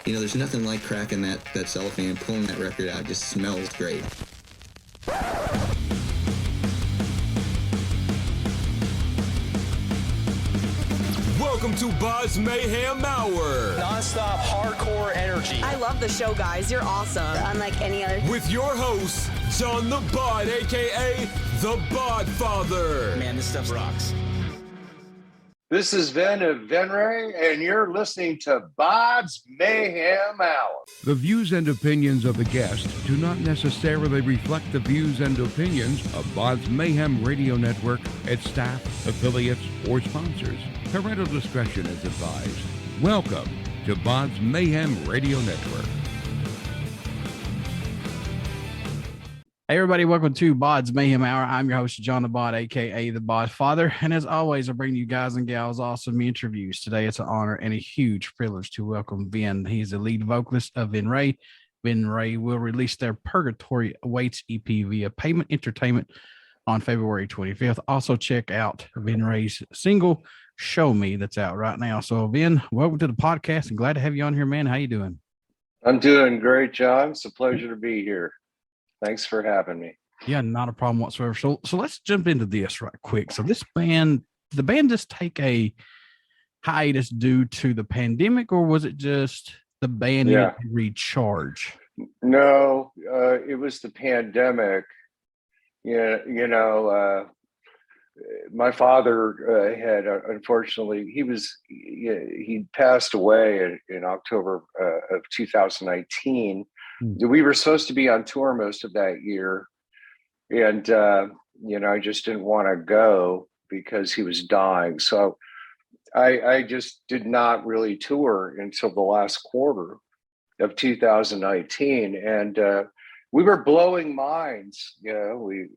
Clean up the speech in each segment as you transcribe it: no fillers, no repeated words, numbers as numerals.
You know, there's nothing like cracking that cellophane, pulling that record out. It just smells great. Welcome to BODS Mayhem Hour. Non-stop hardcore energy. I love the show, guys. You're awesome. Unlike any other. With your host, John the Bod, a.k.a. the Bod Father. Man, this stuff rocks. This is Ven of Venrez, and you're listening to BODS Mayhem Hour. The views and opinions of the guest do not necessarily reflect the views and opinions of BODS Mayhem Radio Network, its staff, affiliates, or sponsors. Parental discretion is advised. Welcome to BODS Mayhem Radio Network. Hey everybody, welcome to BODS Mayhem Hour. I'm your host, John the Bod, aka the Bod Father. And as always, I bring you guys and gals awesome interviews. Today it's an honor and a huge privilege to welcome Ven. He's the lead vocalist of Venrez. Venrez will release their Purgatory Awaits EP via Payment Entertainment on February 25th. Also check out Venrez's single, Show Me, that's out right now. So Ven, welcome to the podcast and glad to have you on here, man. How you doing? I'm doing great, John. It's a pleasure to be here. Thanks for having me. Yeah, not a problem whatsoever. So let's jump into this right quick. So this band, did the band just take a hiatus due to the pandemic, or was it just the band needed to recharge? No, it was the pandemic. My father had, unfortunately, he passed away in October of 2019. We were supposed to be on tour most of that year. And, I just didn't want to go because he was dying. So I just did not really tour until the last quarter of 2019. And we were blowing minds, we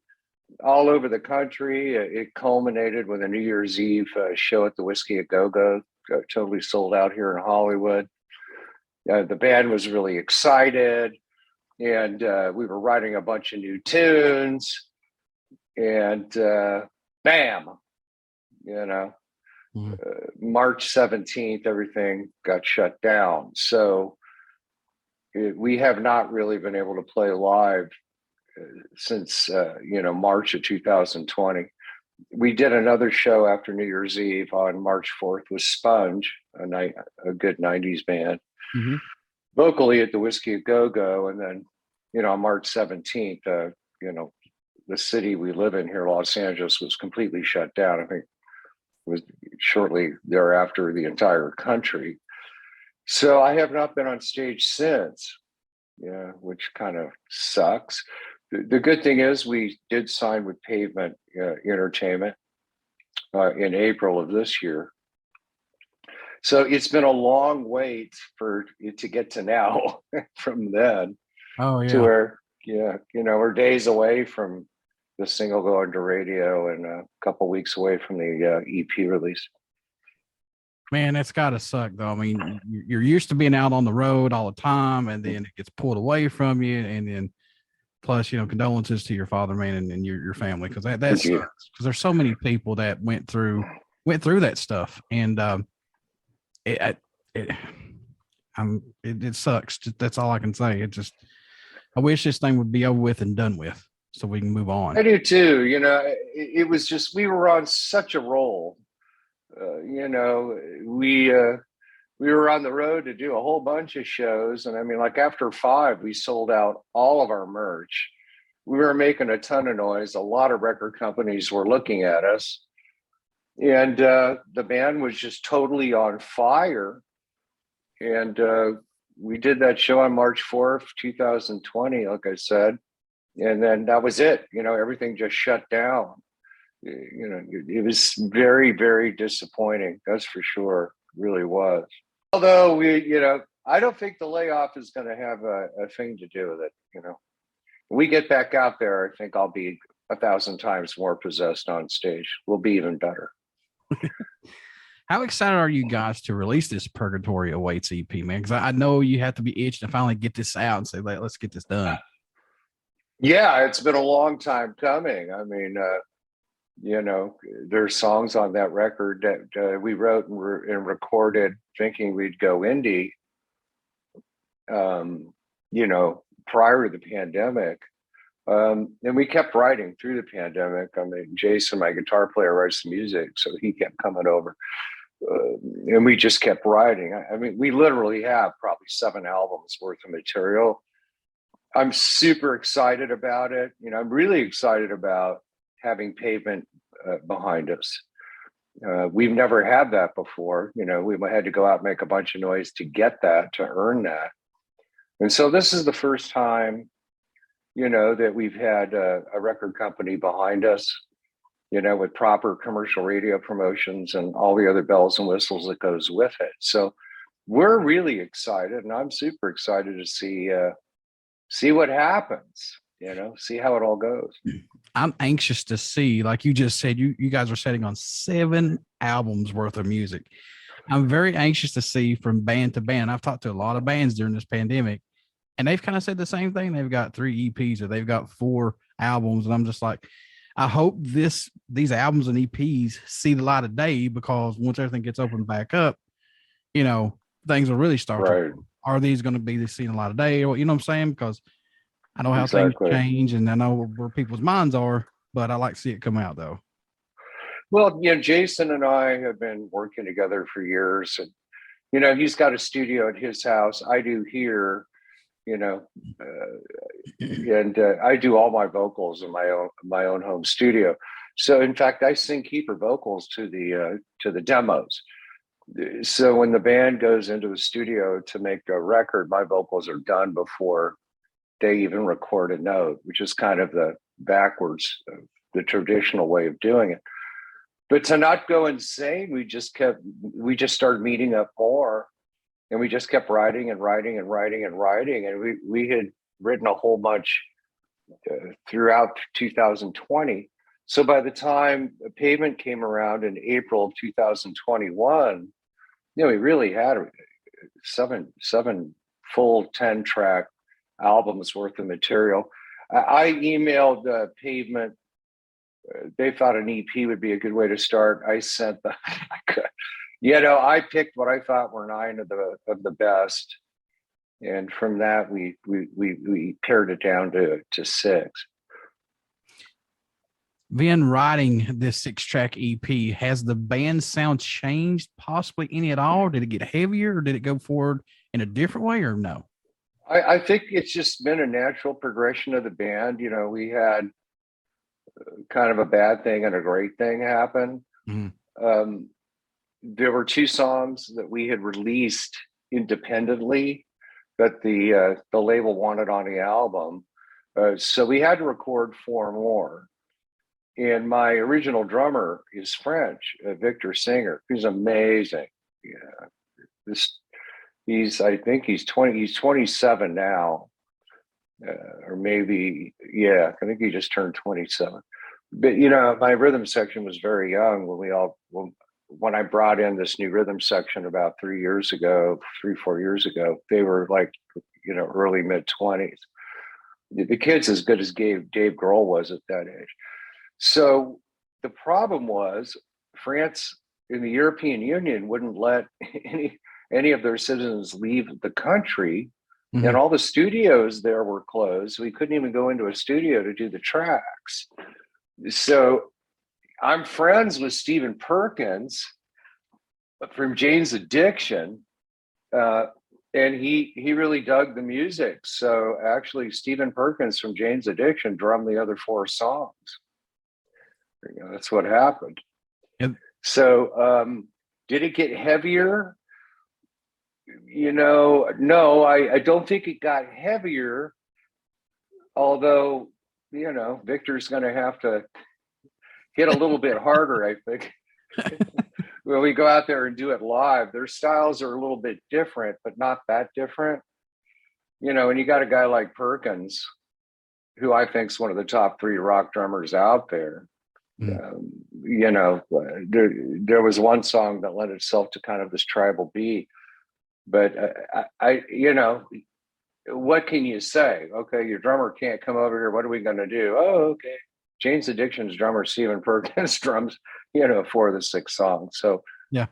all over the country. It culminated with a New Year's Eve show at the Whiskey A Go-Go, totally sold out here in Hollywood. The band was really excited, and we were writing a bunch of new tunes, and bam, March 17th, everything got shut down. So we have not really been able to play live since, March of 2020. We did another show after New Year's Eve on March 4th with Sponge, a good 90s band. Mm-hmm. Vocally at the Whiskey A Go-Go, and then on March 17th, the city we live in here, Los Angeles, was completely shut down. I think it was shortly thereafter the entire country. So I have not been on stage since, which kind of sucks. The good thing is we did sign with Pavement Entertainment in April of this year. So it's been a long wait for it to get to now from then. Oh, yeah. To where, we're days away from the single going to radio and a couple weeks away from the EP release. Man, that's got to suck, though. I mean, you're used to being out on the road all the time, and then it gets pulled away from you. And then plus, condolences to your father, man, and your family, because that sucks. Because there's so many people that went through that stuff. And, it sucks. That's all I can say. I wish this thing would be over with and done with so we can move on. I do too. It was just, we were on such a roll. We were on the road to do a whole bunch of shows. And I mean, like after 5, we sold out all of our merch. We were making a ton of noise. A lot of record companies were looking at us. And the band was just totally on fire. And we did that show on March 4th, 2020, like I said. And then that was it. Everything just shut down. It was very, very disappointing. That's for sure. It really was. Although I don't think the layoff is going to have a thing to do with it. When we get back out there, I think I'll be 1,000 times more possessed on stage. We'll be even better. How excited are you guys to release this Purgatory Awaits EP, man? Because I know you have to be itching to finally get this out and say, let's get this done. Yeah, it's been a long time coming. I mean, there's songs on that record that we wrote and recorded thinking we'd go indie. you know, prior to the pandemic. And we kept writing through the pandemic. I mean, Jason, my guitar player, writes the music, so he kept coming over. And we just kept writing. I mean, we literally have probably 7 albums worth of material. I'm super excited about it. You know, I'm really excited about having Pavement behind us. We've never had that before. You know, we had to go out and make a bunch of noise to get that, to earn that. And so this is the first time, you know, that we've had a record company behind us, you know, with proper commercial radio promotions and all the other bells and whistles that goes with it. So we're really excited, and I'm super excited to see what happens, you know, see how it all goes. I'm anxious to see, like you just said, you guys are setting on 7 albums worth of music. I'm very anxious to see from band to band. I've talked to a lot of bands during this pandemic, and they've kind of said the same thing. They've got 3 EPs or they've got 4 albums. And I'm just like, I hope these albums and EPs see the light of day, because once everything gets opened back up, you know, things will really start. Right. Are these going to be seeing a light of day? Or, you know what I'm saying? Because I know how things change, and I know where people's minds are, but I like to see it come out though. Well, you know, Jason and I have been working together for years, and, you know, he's got a studio at his house. I do here, you know, and I do all my vocals in my own home studio. So in fact, I sing keeper vocals to the demos. So when the band goes into the studio to make a record, my vocals are done before they even record a note, which is kind of the backwards, the traditional way of doing it. But to not go insane, we just started meeting up more, and we just kept writing and writing and writing and writing. And we had written a whole bunch throughout 2020. So by the time Pavement came around in April of 2021, you know, we really had 7 full 10-track albums worth of material. I emailed Pavement. They thought an EP would be a good way to start. I sent the, you know, I picked what I thought were 9 of the best, and from that we pared it down to 6. Then writing this 6-track EP, has the band sound changed possibly any at all? Did it get heavier, or did it go forward in a different way, or no? I think it's just been a natural progression of the band. You know, we had kind of a bad thing and a great thing happen. Mm-hmm. There were 2 songs that we had released independently that the label wanted on the album. So we had to record 4 more. And my original drummer is French, Victor Singer, who's amazing. Yeah, I think he's 27 now, or maybe, yeah, I think he just turned 27. But, you know, my rhythm section was very young when I brought in this new rhythm section about 3 or 4 years ago. They were like, you know, early mid-20s. The kid's as good as Dave Grohl was at that age. So the problem was France in the European Union wouldn't let any of their citizens leave the country. Mm-hmm. And all the studios there were closed. We couldn't even go into a studio to do the tracks. So I'm friends with Stephen Perkins from Jane's Addiction, and he really dug the music. So actually, Stephen Perkins from Jane's Addiction drummed the other 4 songs. You know, that's what happened. Yep. So did it get heavier? You know, no, I don't think it got heavier, although, you know, Victor's going to have to hit a little bit harder, I think. When we go out there and do it live, their styles are a little bit different, but not that different. You know, and you got a guy like Perkins, who I think is one of the top 3 rock drummers out there. Mm. You know, there was one song that lent itself to kind of this tribal beat. But I, you know, what can you say? Okay, your drummer can't come over here. What are we going to do? Oh, okay. Jane's Addiction's drummer, Stephen Perkins, drums, you know, 4 of the 6 songs. So, yeah,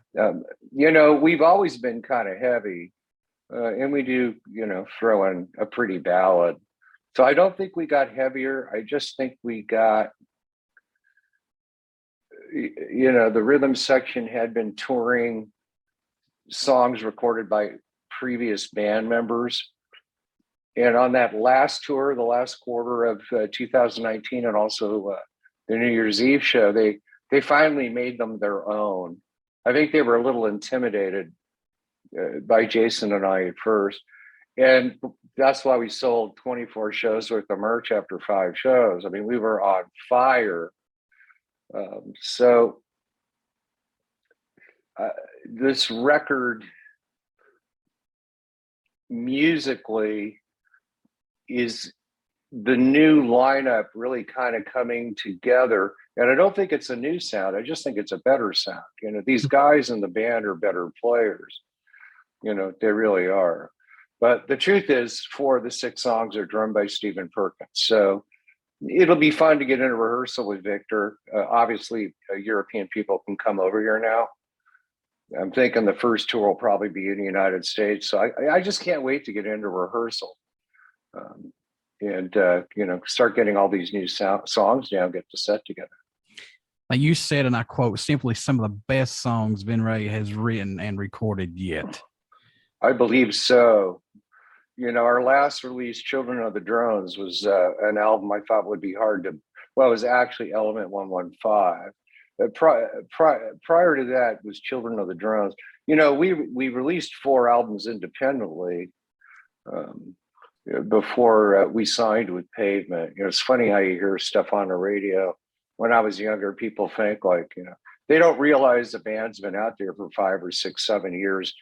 you know, we've always been kind of heavy. and we do, throw in a pretty ballad. So I don't think we got heavier. I just think we got, the rhythm section had been touring songs recorded by previous band members. And on that last tour, the last quarter of 2019, and also the New Year's Eve show, they finally made them their own. I think they were a little intimidated by Jason and I at first. And that's why we sold 24 shows worth of merch after 5 shows. I mean, we were on fire. So this record musically is the new lineup really kind of coming together. And I don't think it's a new sound. I just think it's a better sound. These guys in the band are better players. They really are. But the truth is, 4 of the 6 songs are drummed by Stephen Perkins. So it'll be fun to get into rehearsal with Victor. Obviously, European people can come over here now. I'm thinking the first tour will probably be in the United States. So I just can't wait to get into rehearsal and start getting all these new songs down, get the set together. Now you said, and I quote, simply some of the best songs Venrez has written and recorded yet. I believe so. Our last release, Children of the Drones, was an album I thought would be hard to, well, it was actually Element 115. Prior to that was Children of the Drones. We released 4 albums independently before we signed with Pavement. It's funny how you hear stuff on the radio. When I was younger, people think they don't realize the band's been out there for 5 or 6, 7 years,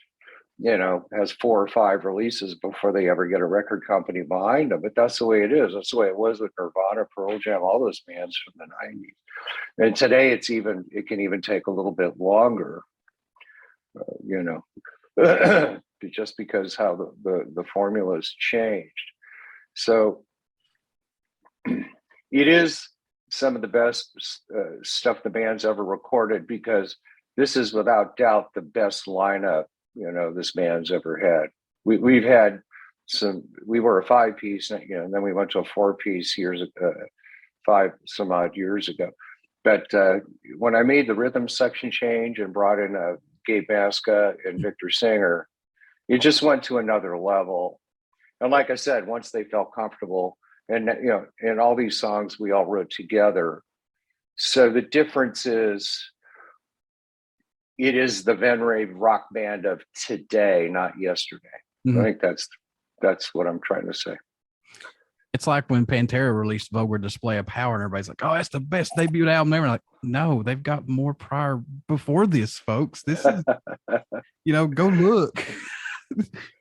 has 4 or 5 releases before they ever get a record company behind them. But that's the way it is. That's the way it was with Nirvana, Pearl Jam, all those bands from the 90s. And today it can even take a little bit longer, just because how the formula's changed. So it is some of the best stuff the band's ever recorded, because this is without doubt the best lineup this band's ever had. We've had we were a 5-piece, and then we went to a 4-piece 5 some odd years ago. But when I made the rhythm section change and brought in Gabe Maska and Victor Singer, it just went to another level. And like I said, once they felt comfortable, and and all these songs we all wrote together. So the difference is, it is the Venrez rock band of today, not yesterday. Mm-hmm. I think that's what I'm trying to say. It's like when Pantera released Vulgar Display of Power, and everybody's like, "Oh, that's the best debut album ever." Like, no, they've got more prior before this, folks. This is, go look.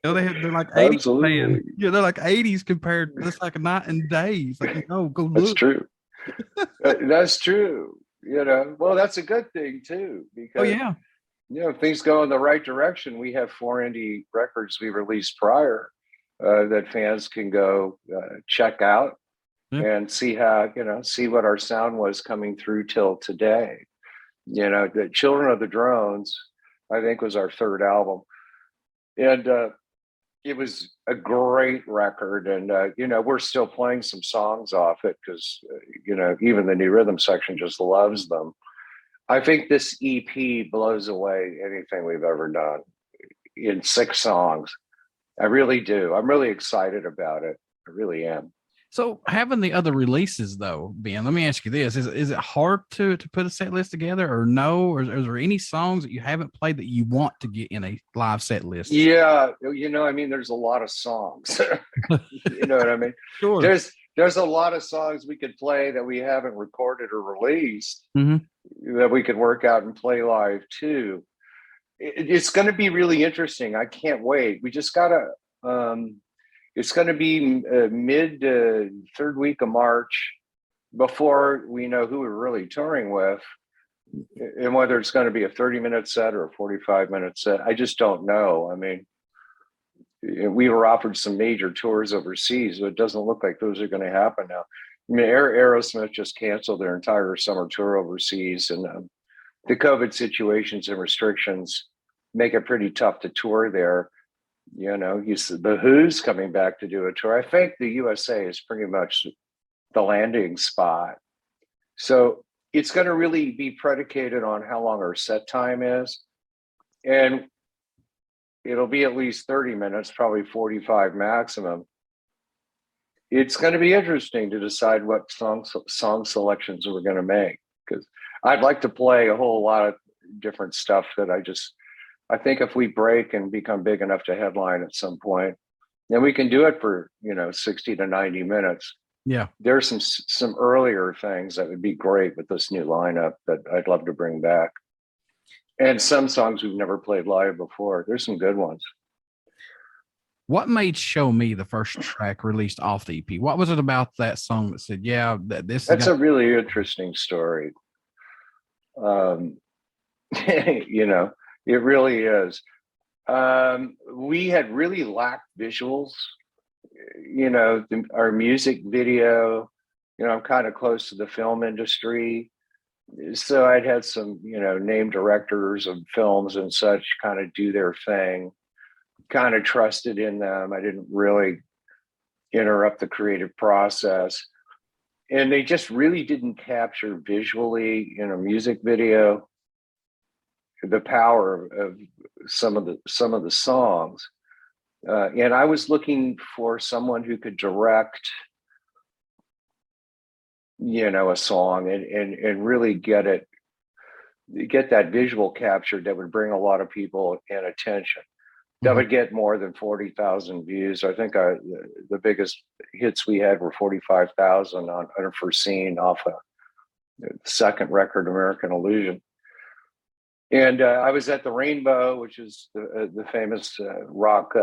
They're like 80s band. They're like 80s compared. It's like a night and day. It's like, go look. That's true. That's true. Well, that's a good thing too, because if things go in the right direction, we have 4 indie records we released prior that fans can go check out and see how, see what our sound was coming through till today. The Children of the Drones, I think, was our 3rd album. And it was a great record. And, we're still playing some songs off it because, even the new rhythm section just loves them. I think this EP blows away anything we've ever done in 6 songs. I really do. I'm really excited about it. I really am. So having the other releases though, Ben, let me ask you this. Is it hard to put a set list together, or no? Or is there any songs that you haven't played that you want to get in a live set list? Yeah. There's a lot of songs. You know what I mean? Sure. There's a lot of songs we could play that we haven't recorded or released that we could work out and play live too. It's going to be really interesting. I can't wait. We just got to, it's going to be mid 3rd week of March before we know who we're really touring with, and whether it's going to be a 30-minute set or a 45-minute set. I just don't know. I mean, we were offered some major tours overseas, but it doesn't look like those are going to happen now. I mean, Aerosmith just canceled their entire summer tour overseas, and the COVID situations and restrictions make it pretty tough to tour there. The Who's coming back to do a tour. I think the USA is pretty much the landing spot. So it's going to really be predicated on how long our set time is. And it'll be at least 30 minutes, probably 45 maximum. It's going to be interesting to decide what song selections we're going to make, because I'd like to play a whole lot of different stuff that I think if we break and become big enough to headline at some point, then we can do it for, 60 to 90 minutes. Yeah. There's some earlier things that would be great with this new lineup that I'd love to bring back. And some songs we've never played live before. There's some good ones. What made Show Me the first track released off the EP? What was it about that song that said, that's a really interesting story. It really is. We had really lacked visuals. Our music video, I'm kind of close to the film industry. So I'd had some, name directors of films and such kind of do their thing, kind of trusted in them. I didn't really interrupt the creative process. And they just really didn't capture visually in a music video the power of some of the songs. And I was looking for someone who could direct, a song and really get that visual captured that would bring a lot of people in attention. That would get more than 40,000 views. I think the biggest hits we had were 45,000 on Unforeseen off the second record, American Illusion. And I was at the Rainbow, which is the famous rock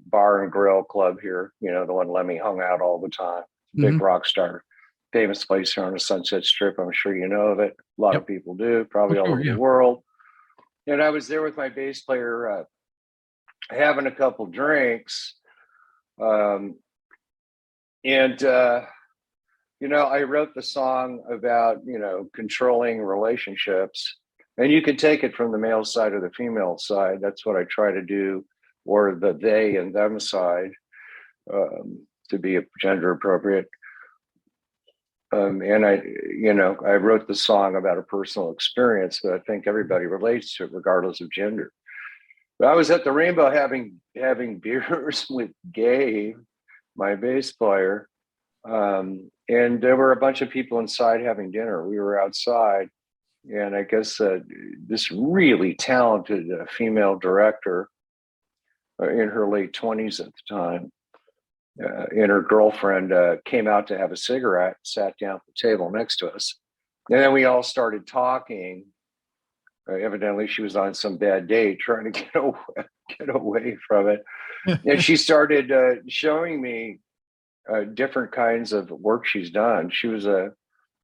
bar and grill club here, the one Lemmy hung out all the time. Big rock star, famous place here on the Sunset Strip. I'm sure you know of it. A lot of people do, probably all over the world. And I was there with my bass player, having a couple drinks. I wrote the song about, controlling relationships. And you can take it from the male side or the female side. That's what I try to do, or the they and them side, to be gender appropriate. And I wrote the song about a personal experience that I think everybody relates to, regardless of gender. But I was at the Rainbow having beers with Gabe, my bass player, and there were a bunch of people inside having dinner. We were outside. And I guess this really talented female director in her late 20s at the time, and her girlfriend came out to have a cigarette, sat down at the table next to us. And then we all started talking. Evidently, she was on some bad date trying to get away from it. And she started showing me different kinds of work she's done.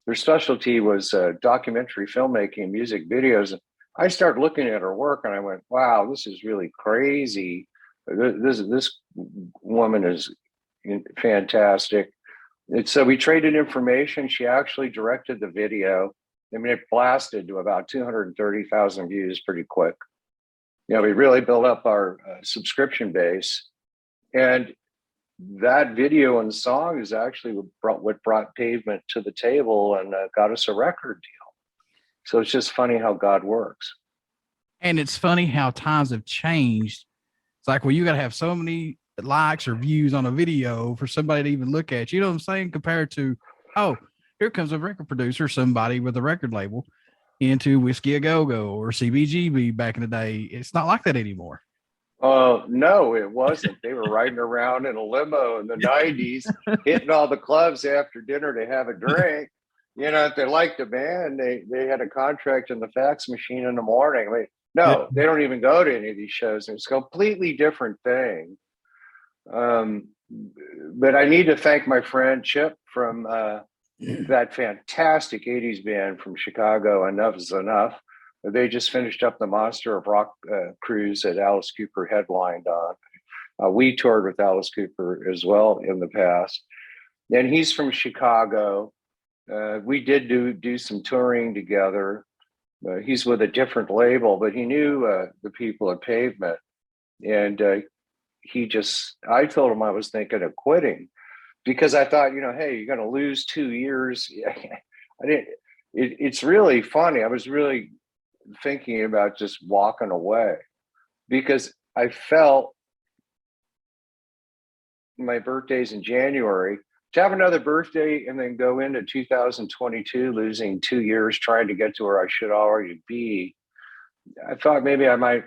Her specialty was documentary filmmaking, music videos. I started looking at her work and I went, wow, this is really crazy. This woman is fantastic. And so we traded information. She actually directed the video. I mean, it blasted to about 230,000 views pretty quick. We really built up our subscription base. And that video and song is actually what brought Pavement to the table and got us a record deal. So it's just funny how God works. And it's funny how times have changed. It's like, well, you got to have so many likes or views on a video for somebody to even look at. You know what I'm saying? Compared to, oh, here comes a record producer, somebody with a record label into Whiskey A Go-Go or CBGB back in the day. It's not like that anymore. No, it wasn't. They were riding around in a limo in the 90s, hitting all the clubs after dinner to have a drink. If they liked the band, they had a contract in the fax machine in the morning. They don't even go to any of these shows. It's a completely different thing. But I need to thank my friend Chip from that fantastic 80s band from Chicago, Enough Is Enough. They just finished up the Monster of Rock cruise that Alice Cooper headlined on. We toured with Alice Cooper as well in the past. And he's from Chicago. We did do some touring together. He's with a different label, but he knew the people at Pavement. And I told him I was thinking of quitting because I thought, hey, you're going to lose 2 years. I didn't, it's really funny. I was really thinking about just walking away because I felt my birthday's in January. To have another birthday and then go into 2022, losing 2 years trying to get to where I should already be, I thought maybe I might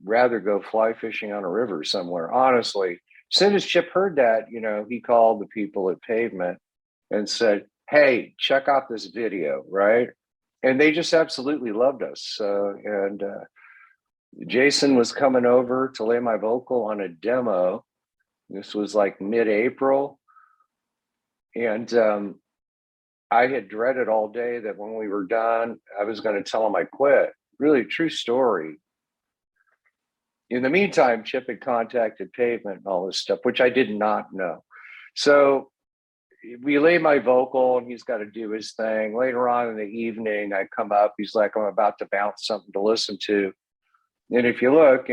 rather go fly fishing on a river somewhere. Honestly, as soon as Chip heard that, he called the people at Pavement and said, hey, check out this video, right? And they just absolutely loved us. And Jason was coming over to lay my vocal on a demo. This was like mid-April. And I had dreaded all day that when we were done, I was going to tell him I quit. Really true story. In the meantime, Chip had contacted Pavement and all this stuff, which I did not know. So we lay my vocal and he's got to do his thing. Later on in the evening, I come up. He's like, I'm about to bounce something to listen to. And if you look,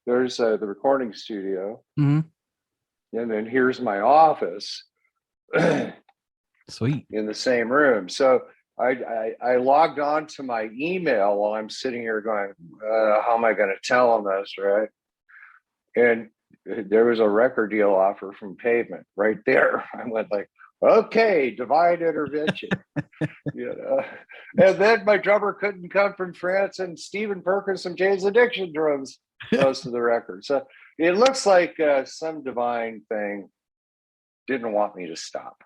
there's the recording studio. Mm-hmm. And then here's my office. Sweet. In the same room. So I logged on to my email while I'm sitting here going, how am I going to tell them this, right? And there was a record deal offer from Pavement right there. I went like, okay, divine intervention. And then my drummer couldn't come from France, and Stephen Perkins from Jane's Addiction drums most of the record. So it looks like some divine thing didn't want me to stop.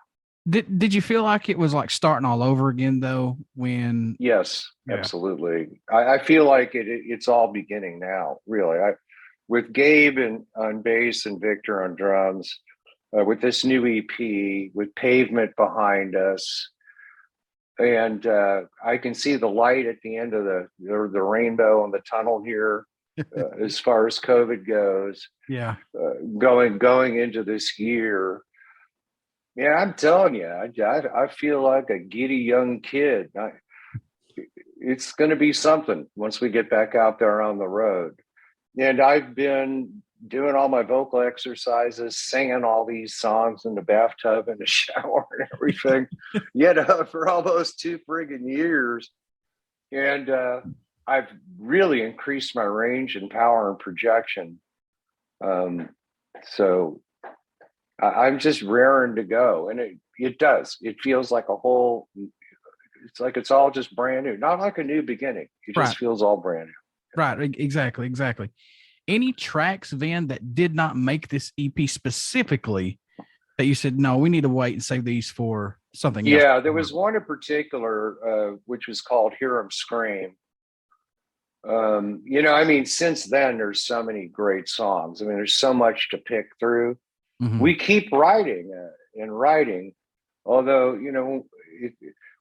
Did you feel like it was like starting all over again though? When yes, absolutely. I feel like it's all beginning now. Really, with Gabe on bass and Victor on drums, with this new EP, with Pavement behind us, and I can see the light at the end of the rainbow in the tunnel here. As far as COVID goes, going into this year. Yeah, I'm telling you, I feel like a giddy young kid. It's going to be something once we get back out there on the road. And I've been doing all my vocal exercises, singing all these songs in the bathtub and the shower and everything, for almost 2 friggin' years. And I've really increased my range and power and projection. So I'm just raring to go. And it does. It feels like it's like it's all just brand new. Not like a new beginning. It just feels all brand new. Right. Exactly. Any tracks, Vin, that did not make this EP specifically that you said, no, we need to wait and save these for something else? Yeah, there was one in particular, which was called Hear 'Em Scream. Since then, there's so many great songs. I mean, there's so much to pick through. Mm-hmm. We keep writing and writing, although,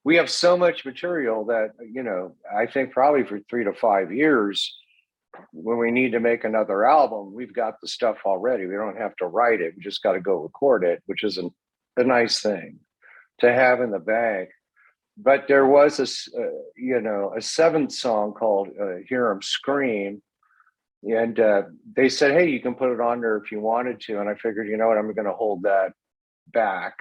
we have so much material that, I think probably for 3 to 5 years, when we need to make another album, we've got the stuff already. We don't have to write it. We just got to go record it, which is a nice thing to have in the bank. But there was a 7th song called Hear 'Em Scream. And they said, hey, you can put it on there if you wanted to. And I figured, you know what, I'm going to hold that back.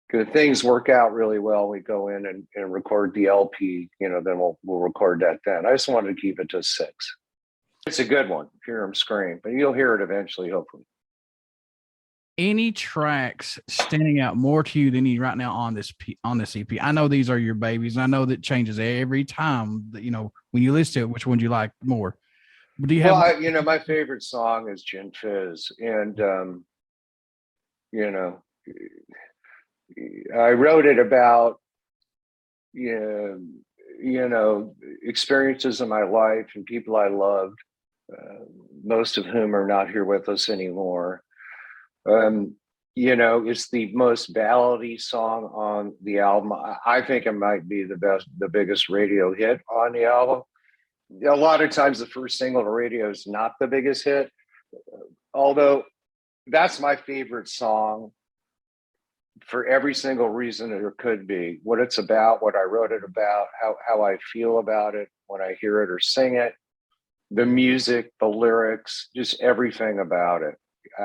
Because things work out really well. We go in and record the LP, then we'll record that then. I just wanted to keep it to 6. It's a good one, Hear 'Em Scream. But you'll hear it eventually, hopefully. Any tracks standing out more to you than you right now on this EP? I know these are your babies, and I know that changes every time that, when you listen to it, which one do you like more? But do you have my favorite song is Gin Fizz. And I wrote it about experiences in my life and people I loved, most of whom are not here with us anymore. It's the most ballady song on the album. I think it might be the biggest radio hit on the album. A lot of times the first single to radio is not the biggest hit, although that's my favorite song for every single reason there could be. What it's about, what I wrote it about, how I feel about it when I hear it or sing it. the music, the lyrics, just everything about it.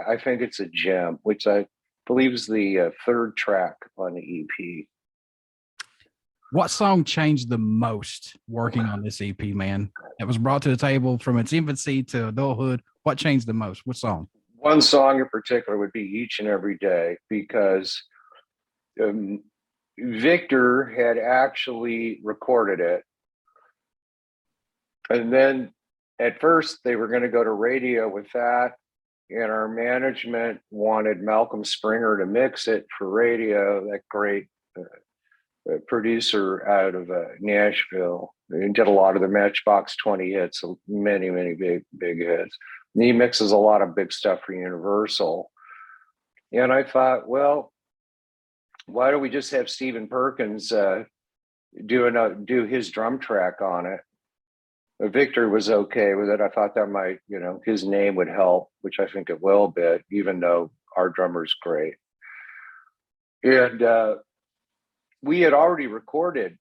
I think it's a gem, which I believe is the third track on the EP. What song changed the most working on this EP, man? It was brought to the table from its infancy to adulthood. What changed the most? What song? One song in particular would be Each and Every Day, because Victor had actually recorded it. And then at first they were going to go to radio with that. And our management wanted Malcolm Springer to mix it for radio, that great producer out of Nashville. He did a lot of the Matchbox 20 hits, many big hits. And he mixes a lot of big stuff for Universal. And I thought, well, why don't we just have Stephen Perkins do his drum track on it? Victor was okay with it. I thought that might, his name would help, which I think it will a bit, even though our drummer's great. And we had already recorded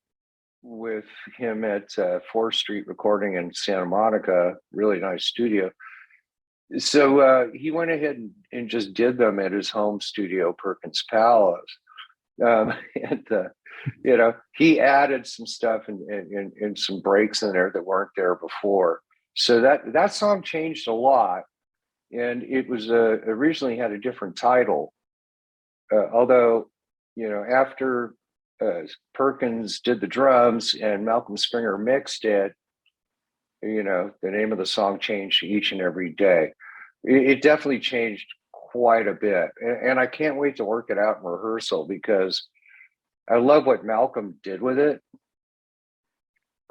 with him at 4th Street Recording in Santa Monica, really nice studio. So he went ahead and just did them at his home studio, Perkins Palace. He added some stuff and some breaks in there that weren't there before. So that song changed a lot. And it was originally had a different title. Although, after Perkins did the drums and Malcolm Springer mixed it, the name of the song changed to Each and Every Day. It definitely changed quite a bit. And I can't wait to work it out in rehearsal, because I love what Malcolm did with it.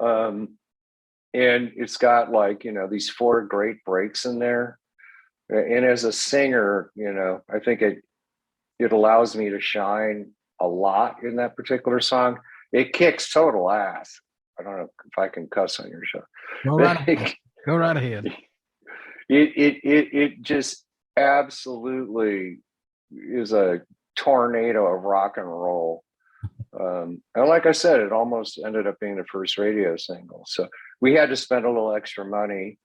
And it's got these 4 great breaks in there. And as a singer, I think it allows me to shine a lot in that particular song. It kicks total ass. I don't know if I can cuss on your show. Go right ahead. It just absolutely is a tornado of rock and roll. And like I said, it almost ended up being the first radio single. So we had to spend a little extra money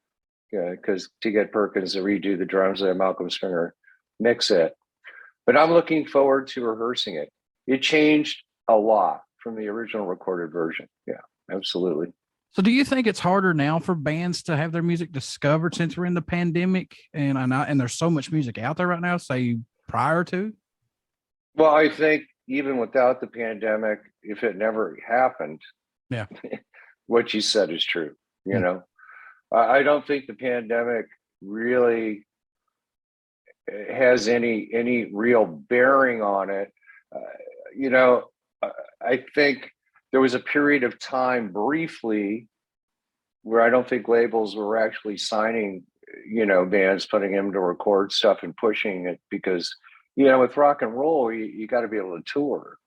because to get Perkins to redo the drums and Malcolm Springer mix it. But I'm looking forward to rehearsing it. It changed a lot from the original recorded version. Yeah, absolutely. So do you think it's harder now for bands to have their music discovered since we're in the pandemic and there's so much music out there right now, say prior to? Well, I think even without the pandemic, if it never happened, yeah, what you said is true. I don't think the pandemic really has any real bearing on it. I think there was a period of time briefly where I don't think labels were actually signing, bands, putting them to record stuff and pushing it, because, with rock and roll, you got to be able to tour,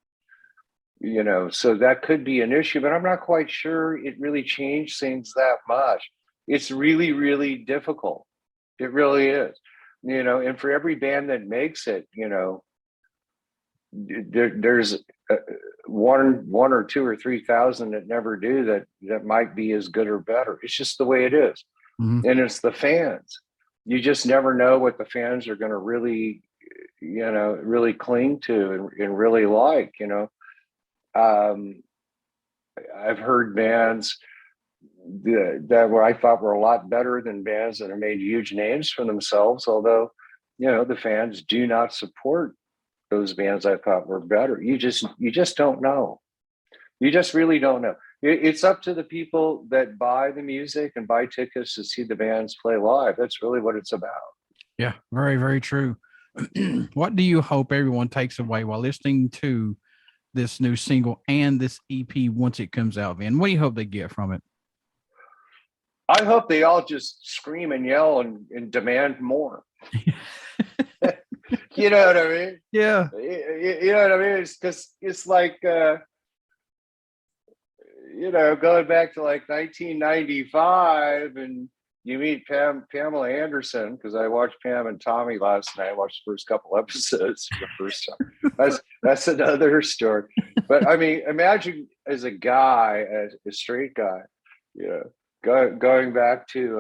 so that could be an issue, but I'm not quite sure it really changed things that much. It's really, really difficult. It really is, and for every band that makes it, there's one or 2 or 3,000 that never do that might be as good or better. It's just the way it is. Mm-hmm. And it's the fans. You just never know what the fans are going to really, really cling to and really like, I've heard bands that were I thought were a lot better than bands that have made huge names for themselves, although, the fans do not support those bands I thought were better. You just don't know. You just really don't know. It's up to the people that buy the music and buy tickets to see the bands play live. That's really what it's about. Yeah, very, very true. What do you hope everyone takes away while listening to this new single and this EP once it comes out, Vin? What do you hope they get from it? I hope they all just scream and yell and demand more. You know what I mean? Yeah. You know what I mean? It's because it's like, going back to 1995 and you meet Pamela Anderson, because I watched Pam and Tommy last night. I watched the first couple episodes for the first time. That's another story. But I mean, imagine as a guy, as a straight guy, going back to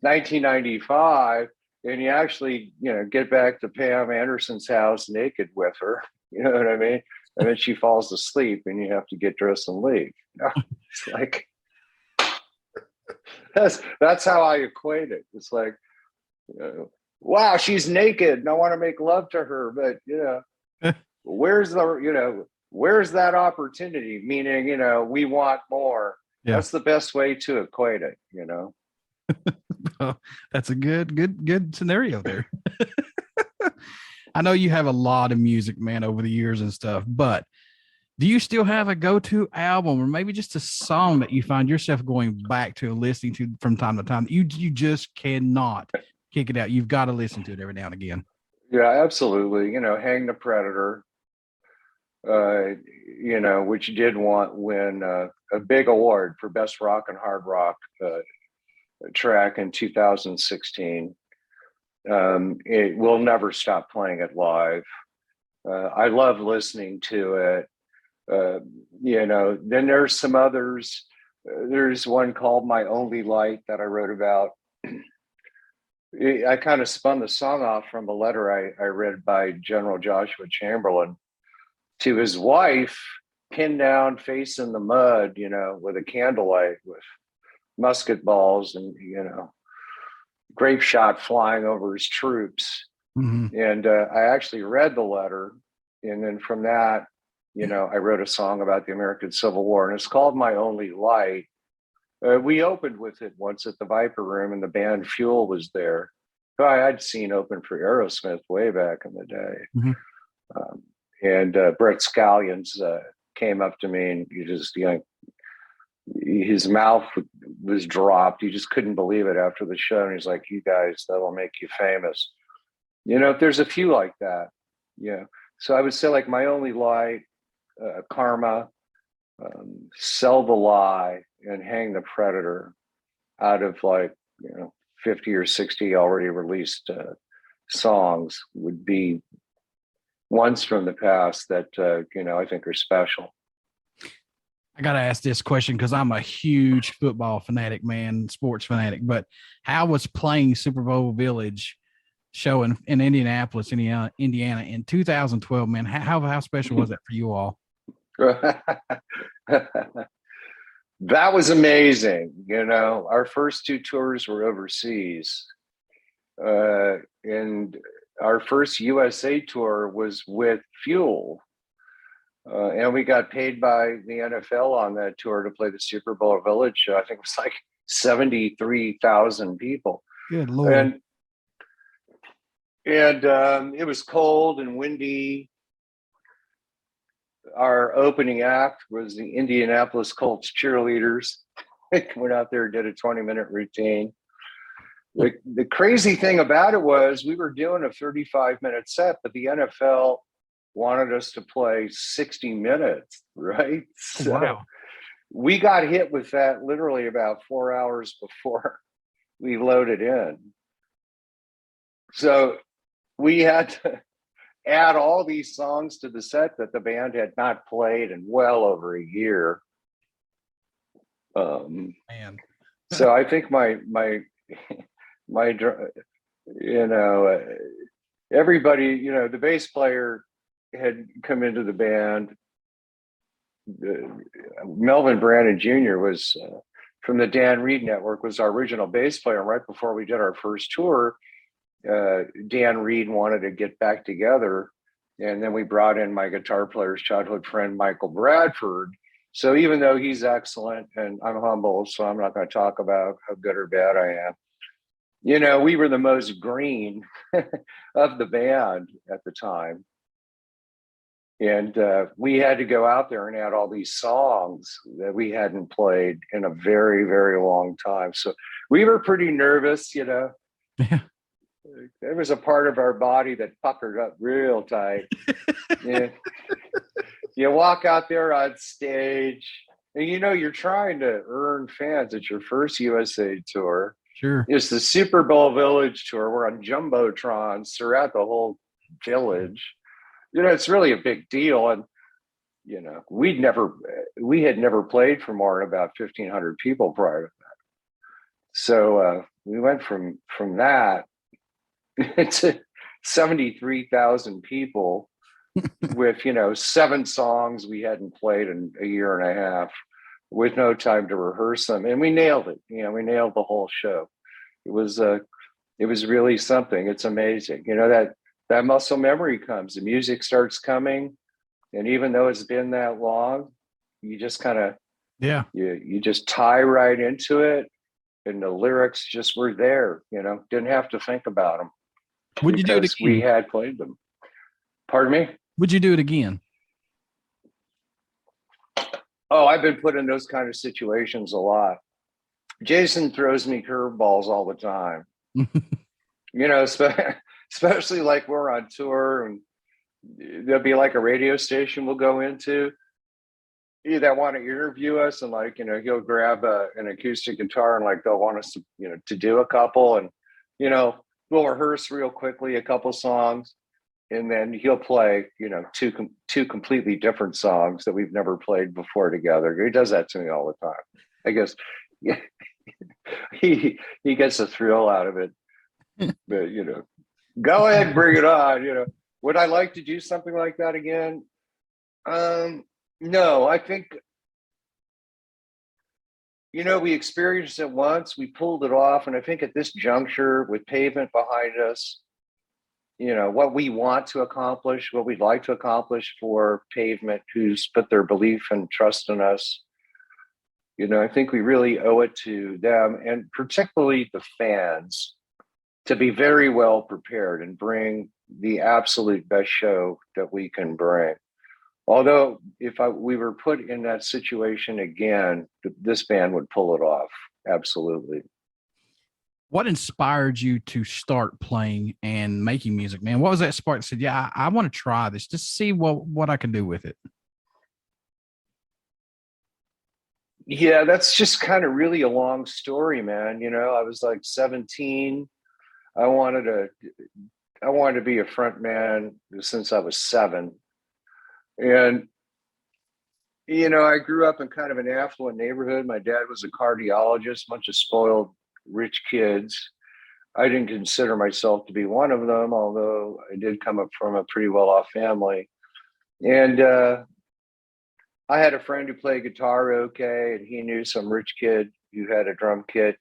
1995, and you actually, get back to Pam Anderson's house naked with her. You know what I mean? And then she falls asleep, and you have to get dressed and leave. It's like that's how I equate it. It's like, wow, she's naked, and I want to make love to her, but where's that opportunity? Meaning, we want more. Yeah. That's the best way to equate it, Well, that's a good scenario there. I know you have a lot of music, man, over the years and stuff, but do you still have a go-to album or maybe just a song that you find yourself going back to listening to from time to time? You just cannot kick it out. You've got to listen to it every now and again. Yeah, absolutely. Hang the Predator, which did win a big award for best rock and hard rock track in 2016. It will never stop playing it live. I love listening to it. Then there's some others. There's one called My Only Light that I wrote about. I kind of spun the song off from a letter I read by General Joshua Chamberlain to his wife, pinned down, face in the mud, with a candlelight with musket balls and, grape shot flying over his troops. Mm-hmm. And I actually read the letter. And then from that, I wrote a song about the American Civil War, and it's called My Only Light. We opened with it once at the Viper Room, and the band Fuel was there. I'd seen open for Aerosmith way back in the day. Mm-hmm. And Brett Scallions came up to me, and he just, his mouth was dropped. He just couldn't believe it after the show. And he's like, "You guys, that'll make you famous." There's a few like that. So I would say like My Only Light, Karma, Sell the Lie, and Hang the Predator out of 50 or 60 already released songs would be ones from the past that, I think are special. I got to ask this question because I'm a huge football fanatic, man, sports fanatic, but how was playing Super Bowl Village show in Indianapolis, Indiana in 2012, man? How special was that for you all? That was amazing. Our first two tours were overseas. And our first USA tour was with Fuel. And we got paid by the NFL on that tour to play the Super Bowl Village show. I think it was like 73,000 people. Good Lord. And it was cold and windy. Our opening act was the Indianapolis Colts cheerleaders. Went out there and did a 20-minute routine. The crazy thing about it was we were doing a 35-minute set, but the NFL wanted us to play 60 minutes, right? So wow. We got hit with that literally about 4 hours before we loaded in. So we had to add all these songs to the set that the band had not played in well over a year. Man. So I think my everybody, the bass player had come into the band. Melvin Brandon Jr. was from the Dan Reed Network, was our original bass player. And right before we did our first tour, Dan Reed wanted to get back together. And then we brought in my guitar player's childhood friend, Michael Bradford. So even though he's excellent, and I'm humble, so I'm not going to talk about how good or bad I am. We were the most green of the band at the time. And we had to go out there and add all these songs that we hadn't played in a very, very long time. So we were pretty nervous, Yeah. There was a part of our body that puckered up real tight. Yeah. You walk out there on stage and you're trying to earn fans. It's your first USA tour. Sure. It's the Super Bowl Village tour. We're on Jumbotrons throughout the whole village. It's really a big deal. And, we had never played for more than about 1,500 people prior to So we went from that to 73,000 people with 7 songs we hadn't played in a year and a half, with no time to rehearse them, and we nailed it. We nailed the whole show. It was really something. It's amazing, that muscle memory comes. The music starts coming, and even though it's been that long, you just kind of you just tie right into it, and the lyrics just were there. Didn't have to think about them. Would you do it again? We had played them. Pardon me? Would you do it again? Oh, I've been put in those kind of situations a lot. Jason throws me curveballs all the time. Especially like we're on tour, and there'll be like a radio station we'll go into that want to interview us, and he'll grab an acoustic guitar, and they'll want us to do a couple, and we'll rehearse real quickly a couple songs, and then he'll play two completely different songs that we've never played before together. He does that to me all the time. I guess he gets a thrill out of it. But go ahead, bring it on. Would I like to do something like that again? No, I think we experienced it once, we pulled it off, and I think at this juncture, with Pavement behind us, what we want to accomplish, what we'd like to accomplish for Pavement, who's put their belief and trust in us, I think we really owe it to them, and particularly the fans, to be very well prepared and bring the absolute best show that we can bring. Although if we were put in that situation again, this band would pull it off. Absolutely. What inspired you to start playing and making music, man? What was that spark that said, yeah, I want to try this, just to see what I can do with it? Yeah, that's just kind of really a long story, man. I was like 17. I wanted to be a front man since I was 7. And, I grew up in kind of an affluent neighborhood. My dad was a cardiologist, bunch of spoiled rich kids. I didn't consider myself to be one of them, although I did come up from a pretty well-off family. And I had a friend who played guitar okay, and he knew some rich kid who had a drum kit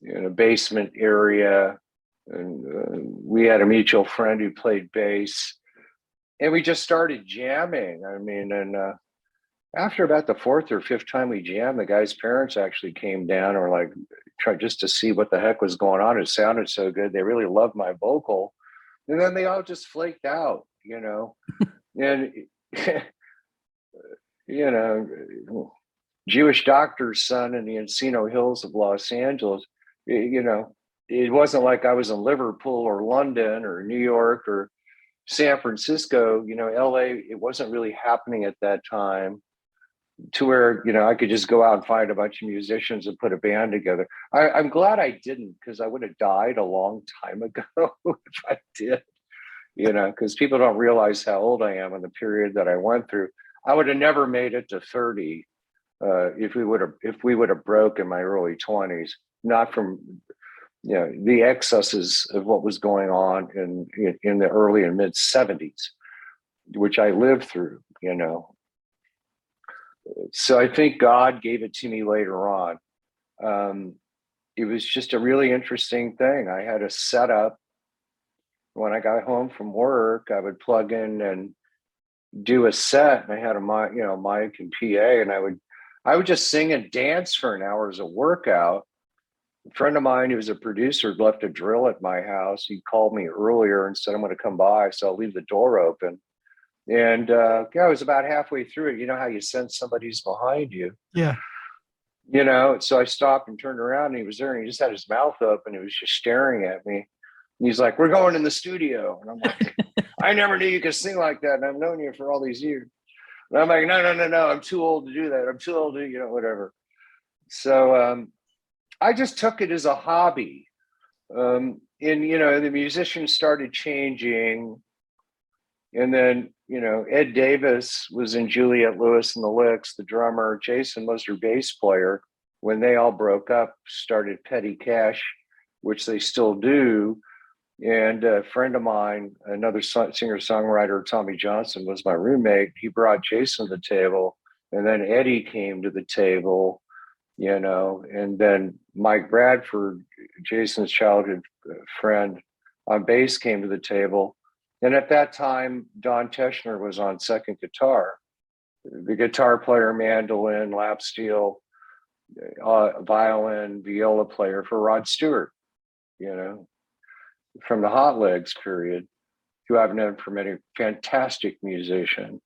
in a basement area. And we had a mutual friend who played bass. And we just started jamming. And after about the 4th or 5th time we jammed, the guy's parents actually came down and were tried just to see what the heck was going on. It sounded so good. They really loved my vocal. And then they all just flaked out, and, Jewish doctor's son in the Encino Hills of Los Angeles, it wasn't like I was in Liverpool or London or New York or San Francisco, LA, it wasn't really happening at that time to where, I could just go out and find a bunch of musicians and put a band together. I'm glad I didn't, because I would have died a long time ago if I did, because people don't realize how old I am in the period that I went through. I would have never made it to 30 if we would have broke in my early 20s, not from the excesses of what was going on in the early and mid 70s, which I lived through, So I think God gave it to me later on. It was just a really interesting thing. I had a setup. When I got home from work, I would plug in and do a set, and I had a mic and PA, and I would just sing and dance for an hour as a workout. A friend of mine who was a producer left a drill at my house. He called me earlier and said, I'm going to come by, so I'll leave the door open. And I was about halfway through it. You know how you sense somebody's behind you? Yeah. So I stopped and turned around, and he was there, and he just had his mouth open. He was just staring at me. And he's like, we're going in the studio. And I'm like, I never knew you could sing like that. And I've known you for all these years. And I'm like, no. I'm too old to do that. I'm too old to, whatever. So I just took it as a hobby. And, the musicians started changing. And then, Ed Davis was in Juliette Lewis and the Licks, the drummer. Jason was her bass player. when they all broke up, started Petty Cash, which they still do. And a friend of mine, another singer-songwriter, Tommy Johnson, was my roommate. He brought Jason to the table, and then Eddie came to the table, you know, and then Mike Bradford, Jason's childhood friend on bass, came to the table. And at that time, Don Teschner was on second guitar. The guitar player, mandolin, lap steel, violin, viola player for Rod Stewart, you know, from the Hot Legs period, who I've known for many, fantastic musician.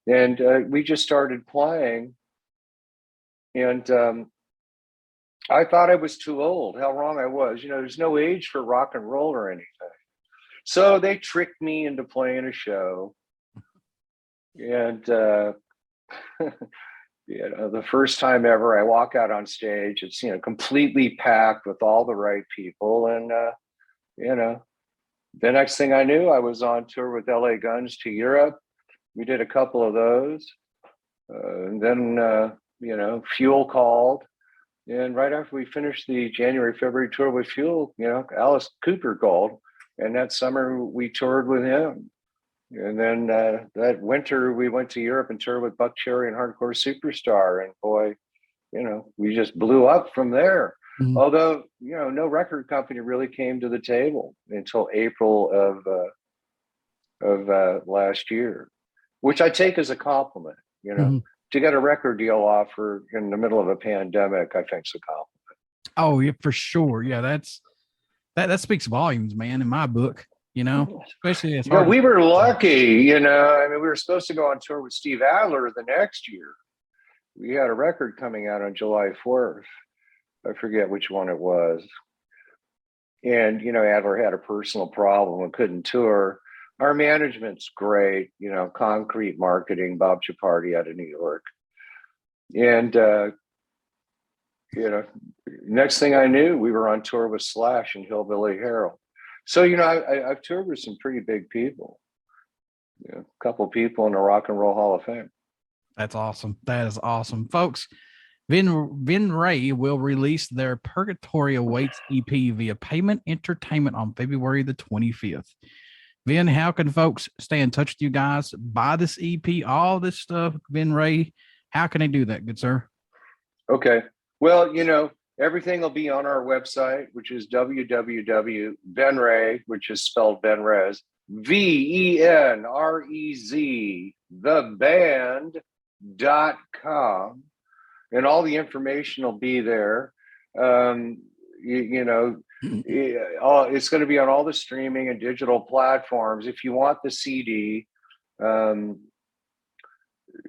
And we just started playing. And I thought I was too old. How wrong I was. You know, there's no age for rock and roll or anything. So they tricked me into playing a show. And, you know, the first time ever I walk out on stage, it's, you know, completely packed with all the right people. And, you know, the next thing I knew, I was on tour with LA Guns to Europe. We did a couple of those. And then, you know, Fuel called. And right after we finished the January, February tour with Fuel, you know, Alice Cooper called. And that summer we toured with him. And then that winter we went to Europe and toured with Buck Cherry and Hardcore Superstar. And boy, you know, we just blew up from there. Mm-hmm. Although, you know, no record company really came to the table until April of last year, which I take as a compliment, you know. Mm-hmm. To get a record deal offer in the middle of a pandemic, I think is a compliment. Oh, yeah, for sure. Yeah, that speaks volumes, man, in my book, you know, especially as we were lucky, you know. I mean, we were supposed to go on tour with Steve Adler the next year. We had a record coming out on July 4th. I forget which one it was. And, you know, Adler had a personal problem and couldn't tour. Our management's great, you know, Concrete Marketing, Bob Chaparty out of New York. And, you know, next thing I knew, we were on tour with Slash and Hillbilly Harold. So, you know, I've toured with some pretty big people, you know, a couple of people in the Rock and Roll Hall of Fame. That's awesome. That is awesome. Folks, Venrez will release their Purgatory Awaits EP via Payment Entertainment on February the 25th. Vin, how can folks stay in touch with you guys, buy this EP, all this stuff, Venrez? How can they do that, good sir? Okay. Well, you know, everything will be on our website, which is www.venrez, which is spelled Venrez, VENREZ, theband.com. And all the information will be there. You know, it's going to be on all the streaming and digital platforms. If you want the CD,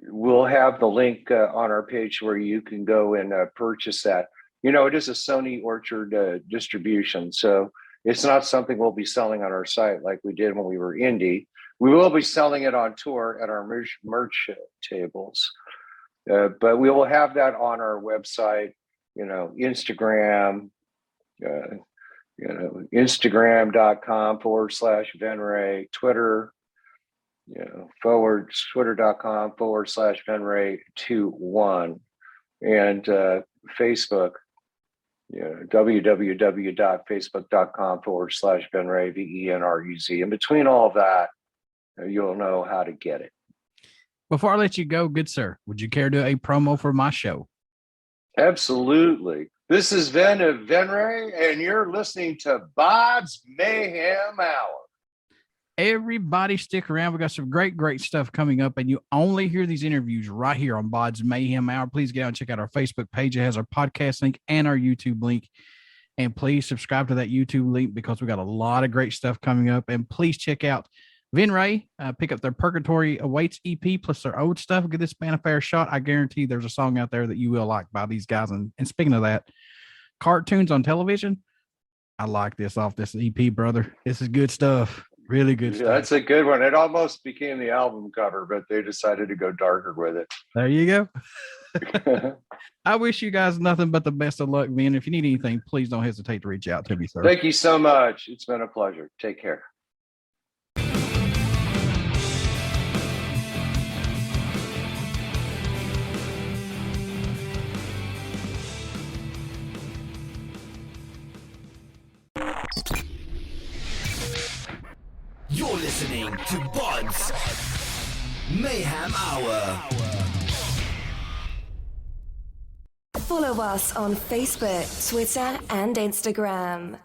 we'll have the link on our page where you can go and purchase that. You know, it is a Sony Orchard distribution, so it's not something we'll be selling on our site like we did when we were indie. We will be selling it on tour at our merch tables, but we will have that on our website. You know, Instagram. You know, Instagram.com/Venrez, Twitter, you know, Twitter.com/Venrez21, and Facebook, you know, www.facebook.com/Venrez, VENREZ. And between all of that, you'll know how to get it. Before I let you go, good sir, would you care to do a promo for my show? Absolutely. This is Ven of Venrez, and you're listening to BODS Mayhem Hour. Everybody stick around. We got some great stuff coming up, and you only hear these interviews right here on BODS Mayhem Hour. Please get out and check out our Facebook page. It has our podcast link and our YouTube link. And please subscribe to that YouTube link because we got a lot of great stuff coming up. And please check out Venrez, pick up their Purgatory Awaits EP plus their old stuff. Give this band a fair shot. I guarantee there's a song out there that you will like by these guys. And speaking of that, cartoons on television, I like this off this EP, brother. This is good stuff. Really good stuff. That's a good one. It almost became the album cover, but they decided to go darker with it. There you go. I wish you guys nothing but the best of luck, man. If you need anything, please don't hesitate to reach out to me, sir. Thank you so much. It's been a pleasure. Take care. You're listening to BODS Mayhem Hour. Follow us on Facebook, Twitter, and Instagram.